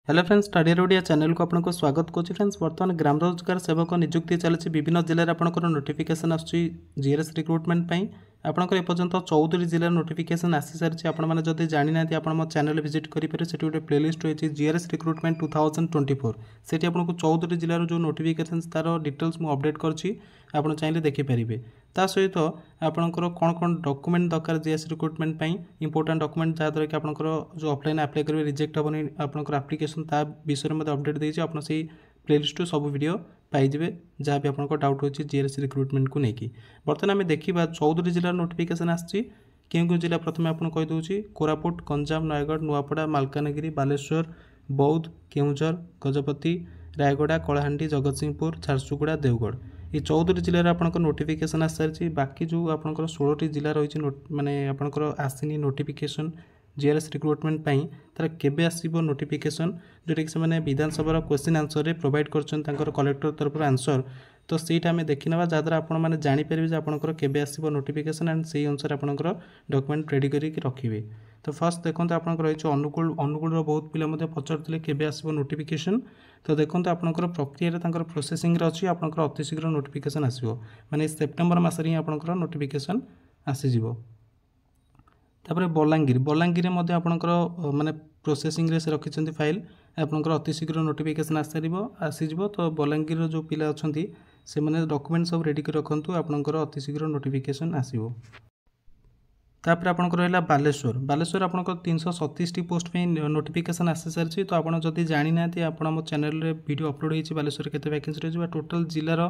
Hello friends, study Odia channel को आपको स्वागत करुच्ची। फ्रेंड्स, बर्तमान ग्राम रोजगार सेवक नियुक्ति चलती विभिन्न जिले आपंकर नोटिफिकेशन आसूँ जीएस रिक्रुटमेंट आपंकर एपर्यंत 14 जिलार नोटिफिकेशन आसी सारी। आपने जानी ना आप मो चैनल विजिट करेंगे। से गोटे प्लेलिस्ट रही जीएस रिक्रुटमेंट 2024 से आपको 14 जिलार जो नोटिफिकेशन तार डिटेल्स मुझे अपडेट कर चाहिए देखिपारे। ता सहित आपंकर कौन कौन डॉक्यूमेंट दरकार जीएस रिक्रुटमेंट इंपोर्टेंट डॉक्यूमेंट जहाँद्वारा कि आपंकर जो ऑफलाइन अप्लाई करेंगे रिजेक्ट हेनी आपंकर एप्लिकेशन ता विषय में अपडेट देती आप प्लेलिस्ट सब वीडियो पाइबे जहाँ भी आपको डाउट होची जीएस रिक्रुटमेंट को लेकिन। बर्तमान आम देखा 14 जिलार नोटिफिकेशन आसी क्यों जिला प्रथम आपको कहीदे कोरापुट, गंजाम, नयगढ़, नुआपड़ा, मालकानगिरी, बालेश्वर, बौद्ध, केउझर, गजपति, रायगड़ा, कलाहांडी, जगतसिंहपुर, झारसुगुड़ा, देवगढ़ ये 14 जिले आपंकर नोटिफिकेशन आसी सारी। बाकी जो आपंकर 16 जिला रही माने आपंकर आसनी नोटिफिकेशन जीएस रिक्रुटमेंट तार केबे आसीबो नोटिफिकेशन जोटा कि से विधानसभा क्वेश्चन आंसर प्रोवाइड कर कलेक्टर तरफ आंसर। तो सहीटा आम देखी ना जहाँद्वारा आपण मैंने जानीपर आपंकर केबे आसीबो नोटिफिकेशन एंड से अनुसार आपंकर डॉक्यूमेंट रेडी करके रखिए। तो फर्स्ट देखो आपंकर रही अनुगुल बहुत पिला पचारे केबे आसीबो नोटिफिकेशन। तो देखो आपंकर प्रक्रिया प्रोसेसिंग अच्छी आपंकर अतिशीघ्र नोटिफिकेशन आसीबो माने सेप्टेम्बर मासरे ही आपंकर नोटिफिकेशन आसीजिवो। तापर बलांगीर आपंकर माने प्रोसेसिंग रे से रखिंट फाइल आपंकर अतिशीघ्र नोटिफिकेशन आसीजिवो। तो बलांगीर जो पिला अच्छा से मैंने डॉक्यूमेंट सब रेडी कर रखु आपंकर अतिशीघ्र नोटिफिकेशन आसीबो। तापर आपंकर रहा बालेश्वर आपंकर 337 पोस्ट पे नोटिफिकेशन आसी सारी। तो आपड़ जदि जानी ना आप चैनल रे वीडियो अपलोड होती बालेश्वर केते वैकेंसी रही टोटल जिलार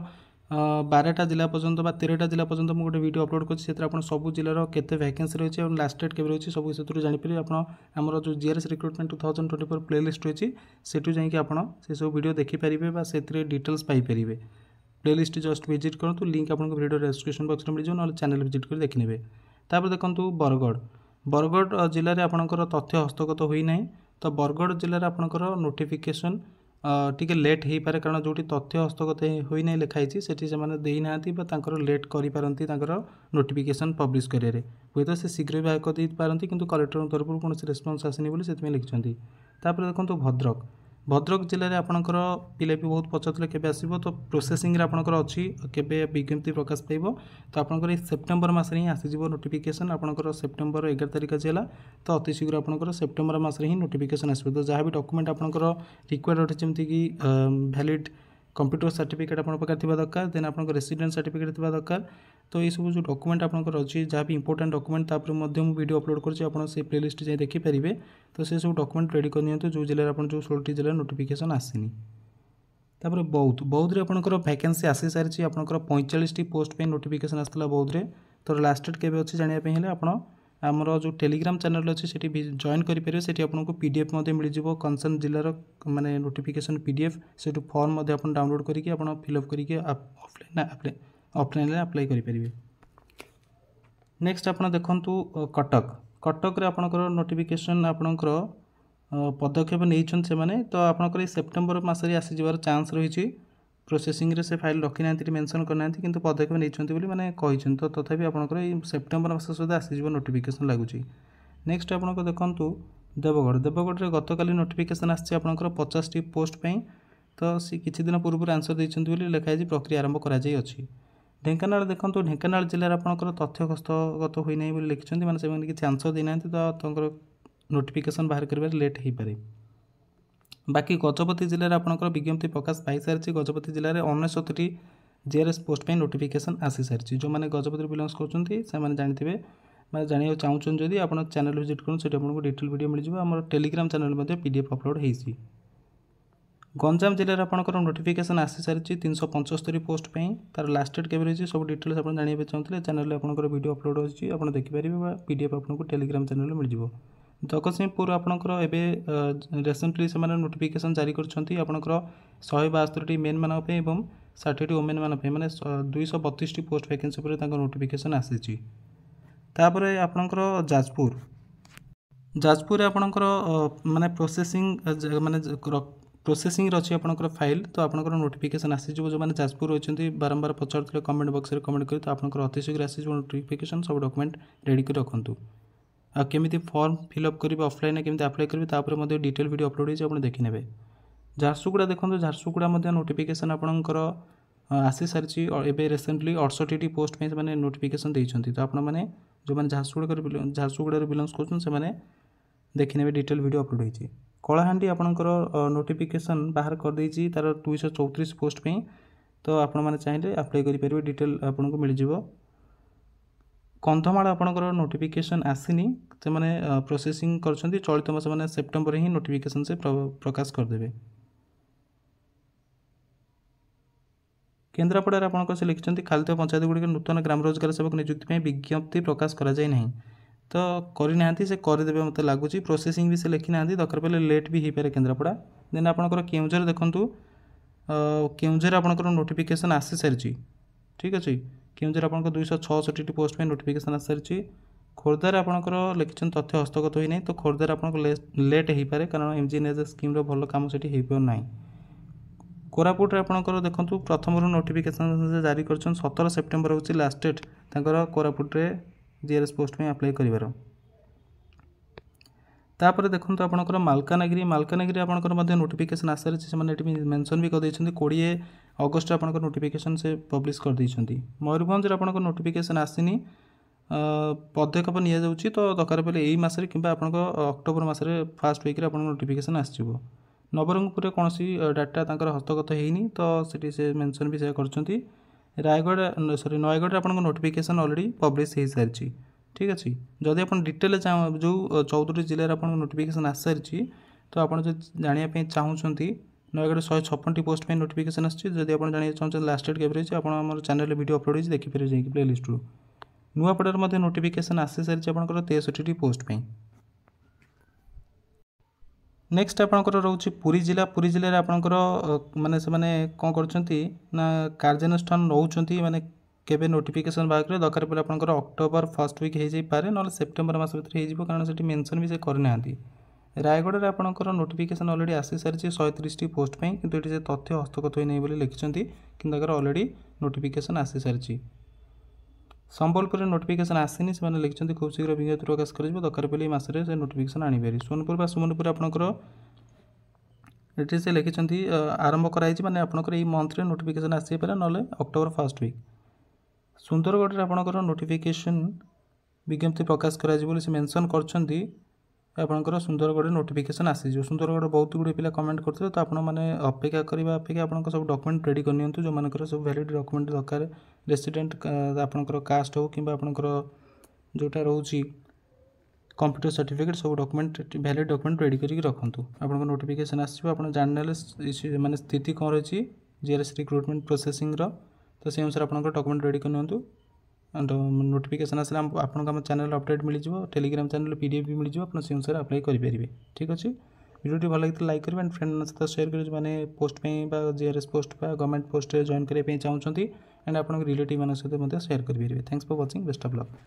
12टा जिला पर्यंत 13टा जिला पर्यंत मुझे गोटे वीडियो अपलोड कर सब जिलार केते वैकेंसी रही है लास्ट डेट केवे रही सब से जानीपर आमर जो जीएस रिक्रुटमेंट 2024 प्लेलिस्ट रही से जाकि सब वीडियो देखिपारे से details Piper. Playlist just visit करूँ लिंक आपको वीडियो डिस्क्रिप्शन बॉक्स में मिल जाए ना चैनल विजिट कर देखिने। तापर देखो बरगढ़ जिले में आपंकर तथ्य हस्तगत होना। तो बरगढ़ जिले में आपंकर नोटिफिकेशन टिके लेट हो पारे कारण जो तथ्य हस्तगत होना लिखाई से देना लेट कर नोटिफिकेशन पब्लिश करेंगे हुए तो से शीघ्र भी कर पारती किंतु कलेक्टर तरफ कौन रेस्पॉन्स आसनी से लिखिं। तापर देखो भद्रक जिले में आपंकर पिला भी बहुत पचारे केबे आसीबो। तो प्रोसेसिंग आपंकर अच्छी केबे विज्ञप्ति प्रकाश पाइब। तो आपंकर सेप्टेम्बर मासरे ही आसीजिवो नोटिफिकेशन आपंकर सेप्टेम्बर 11 तारिख आज है। तो अतिशीघ्र आपंकर सेप्टेम्बर मासरे ही नोटिफिकेशन आसो। तो जहाँ भी डॉक्यूमेंट आपंकर रिक्वायर्ड अच्छे जमीक कि वैलिड कंप्यूटर सर्टिफिकेट आप दरकार देन आप रेसिडेंट सर्टिफिकेट दरकार। तो ये सब जो डॉक्यूमेंट आपंकर अच्छी जहाँ भी इंपोर्टेंट डॉक्यूमेंट वीडियो अपलोड कर प्लेलिस्ट जाए देखिपारे। तो से सब डॉक्यूमेंट रेडी करनी जो जिले आप जो 16 जिले नोटिफिकेशन आसनी। तापर बौद्ध आपंकर वैकेंसी आसी सारी आपंकर 45 पोस्ट पे नोटिफिकेशन आसाला बौद्ध। तो लास्ट डेट केवे अच्छी जानापी आप आमर जो टेलीग्राम चैनल अच्छे से जॉइन करेंगे से आपको पीडीएफ मिल जाव कंसर्न जिलार माने नोटिफिकेशन पीडीएफ से फॉर्म आप डाउनलोड करके फिलअप करके ऑफलाइन अप्लाई करेंगे। नेक्स्ट आप देखु कटक आपंकर नोटिफिकेशन आपंकर पदक्षेप नहीं से तो आपंकर सेप्टेम्बर मासरे आसीजार चांस रही प्रोसेसिंग रे से फाइल रखी ना मेंशन करना कि पदक्षेप नहीं मैंने कही। तो तथापि आपंकर सेप्टेम्बर मास सुधा आसीजो नोटिफिकेशन लगुच। नेक्स्ट आपको देखु देवगढ़ में गतकाली नोटिफिकेशन आसकर 50टी पोस्ट पे। तो सी किछि दिन पूर्व आंसर देते लिखाई प्रक्रिया आरंभ कर। ढेंकानाल देखो ढेंकानाल जिले में आपंकर तथ्य हस्तगत होना लिखिं मैंने से किसी आंसर देना तो नोटिफिकेशन बाहर कर लेट हो पारे। बाकी गजपति जिले में आपंकर विज्ञप्ति प्रकाश पाई सारी। गजपति जिले में 69टी जीआरएस पोस्ट पे नोटिफिकेशन आसी सारी। जो मैंने गजपति बिलोंग्स कर जानते मैं जाना चाहूँ जदि आप चैनल विजिट करूँ से आपको डिटेल वीडियो मिल जाए। आम टेलीग्राम चैनल में पीडीएफ अपलोड होती। गंजाम जिले में आपंकर नोटिफिकेशन आसी सारी 375 पोस्ट पे तार लास्ट डेट केवे रही सब डिटेल्स आप जानते चाहते चैनल आपंकर वीडियो अपलोड होती आप देखिपारे पीडीएफ आपको टेलीग्राम चैनल मिल जाए। जगतसिंहपुर आपंकर एवं रिसेंटली से नोटिफिकेशन जारी करपंकर 172टी मेन मान 60टी वोमेन मान मैंने 232टी पोस्ट वैकेंसी पर नोटिफिकेशन आसी। तापर आपंकर जाजपुर आपंकर माने प्रोसेसिंग माने प्रोसेसिंग अच्छी आपंकर फाइल। तो आपंकर नोटिफिकेशन आसीज जो मैंने जाजपुर रही बारंबार पचार कमेंट बॉक्स में कमेंट कर तो आपंकर अतिशीघ्र आसीज नोटिफिकेशन सब डॉक्यूमेंट रेडी कर रखुँ। केमी फर्म फिलअप करेंगे ऑफलाइन केमी आप्लाय करेंगे डिटेल वीडियो अपलोड होती देखिने झारसुगुड़ा देखो झारसुगुड़ा नोटिफिकेशन आपंकर आसी सारी एवं रिसेंटली 68 पोस्ट में से नोटिफिकेशन देते तो आपण मैंने जो मैंने झारसुगुड़ा बिलंग्स कर देखिने डिटेल वीडियो अपलोड होती कलाहांडी आपंकर नोटिफिकेशन बाहर कर देती तार 234 पोस्ट पे तो आपण मैंने चाहिए आप्लाय करेंगे डिटेल आपको मिल जाव कंधमाल आपंकर नोटिफिकेशन आसीनी से मैंने प्रोसेसिंग कर चलित मास मैंने सेप्टेम्बर ही नोटिफिकेशन से प्रकाश करदे केन्द्रापड़ा आपंकर से लिखिं खालित पंचायत गुड़िक नूतन ग्राम रोजगार सेवक नियुक्ति विज्ञप्ति प्रकाश कराई नहीं तो करना से करदे मत लगुच प्रोसेसिंग भी से लिखी ना दरकार पड़े लेट भी हो पारे केन्द्रापड़ा देन आपंकर केउझर देखूँ केउझर आपंकर नोटिफिकेशन आसी सारी ठीक अच्छे केउझर आपंकर 266 पोस्ट में नोटिफिकेशन आसी सारी खोर्धार आपंकर लिखिं तथ्य हस्तगत होना तो खोर्धार आपंकर लेट हो पारे कारण एमजीएनएस स्कीम भल कम से हो पार ना कोरापुट आपंकर देखूँ प्रथम नोटिफिकेशन जारी कर 17 सेप्टेम्बर हूँ लास्ट डेट तर कोरापुटे जीआरएस पोस्ट में अप्लाई कर तापर देखो आपंकर मालकानगिरी आपंकर नोटिफिकेशन आसार से मेंशन भी कर 20 अगस्ट आपंकर नोटिफिकेशन से पब्लिश कर देइछंती मयूरभंज आपंकर नोटिफिकेशन आसीनी पदक्षेप नि जाउची तो दरकार पड़े यही मसरे कि अक्टोबर मसरे फास्ट वीक रे नोटिफिकेशन आसजिवो नवरंगपुर कौन डाटा हस्तगत होनी तो से मेंशन भी कर रायगढ़ सॉरी नयगढ़ आपको नोटिफिकेशन ऑलरेडी पब्लिश हो सारी ठीक अच्छे जदि आप डिटेल जो 14 जिले में नोटिफिकेशन आस सारी तो आप जानापी चाहूँगी नयगढ़ 156 पोस्ट में नोटिफिकेशन आदि आप जाना चाहते लास्ट डेट केवे आप चैनल वीडियो अपलोड होती देखिपारे जाकि प्ले लिस्ट रू नुआपड़ार नोटिफिकेशन आसी सारी आप 63 पोस्ट पे नेक्स्ट आपंकर रोचे पुरी जिला आपंकर माने से माने कौन करछंती ना कार्यानुष्ठान नौचंती माने केबे नोटिफिकेशन बाहर करे दरकार पड़े आपंकर अक्टोबर फर्स्ट वीक हो जाई पारे न सेप्टेम्बर मास भीतर हो कारण से मेंशन भी से करना रायगढ़ में आपंकर नोटिफिकेशन ऑलरेडी आसी सारी 130 पोस्ट पे किंतु ये तथ्य हस्तगत होई बोली लिखिं कि ऑलरेडी नोटिफिकेशन आसी सारी संबलपुर नोटिफिकेशन आसीनी से लिखिं खूब शीघ्र विज्ञप्ति प्रकाश कर दरकार पड़े मसरे से नोटिफिकेशन आनीपारे सोनपुर सुमनपुर आपंकर ये से लिखिं आरंभ कराई माने आपंकर ये मंथ नोटिफिकेशन आसपे ना अक्टोबर फर्स्ट वीक सुंदरगढ़ आपंकर नोटिफिकेशन विज्ञप्ति प्रकाश करा से मेंशन करछंती आपंकर सुंदरगढ़ नोटिफिकेशन आसीज सुंदरगढ़ बहुत गुड़े पिला कमेंट करते तो आपने माने अपेक्षा करने अपेक्षा आप सब डॉक्यूमेंट रेडी करनी जो मानकर सब वैलिड डॉक्यूमेंट दरकार रेसिडेंट आपंकर कास्ट हो कि आपंकर जोटा रोची कंप्यूटर सर्टिफिकेट सब डॉक्यूमेंट वैलिड डॉक्यूमेंट रेडी करके रखुँ आपंकर नोटिफिकेशन आसो आप जानने माने स्थिति कौन रही जीआरएस रिक्रुटमेंट प्रोसेसिंग तो से अनुसार आपंकर डॉक्यूमेंट रेडी करनी नोटिफिकेशन आसला आपको चैनल अपडेट मिल जाए टेलीग्राम चैनल पीडीएफ भी मिल जाए से अनुसार अप्लाई करेंगे ठीक अच्छे वीडियो भल लगे लाइक करेंगे एंड फ्रेंड सहित शेयर करेंगे मैंने पोस्ट पे GRS post government post join करने चाहते एंड आप रिलेटिव मान सहित शेयर करेंगे thanks for watching best of luck.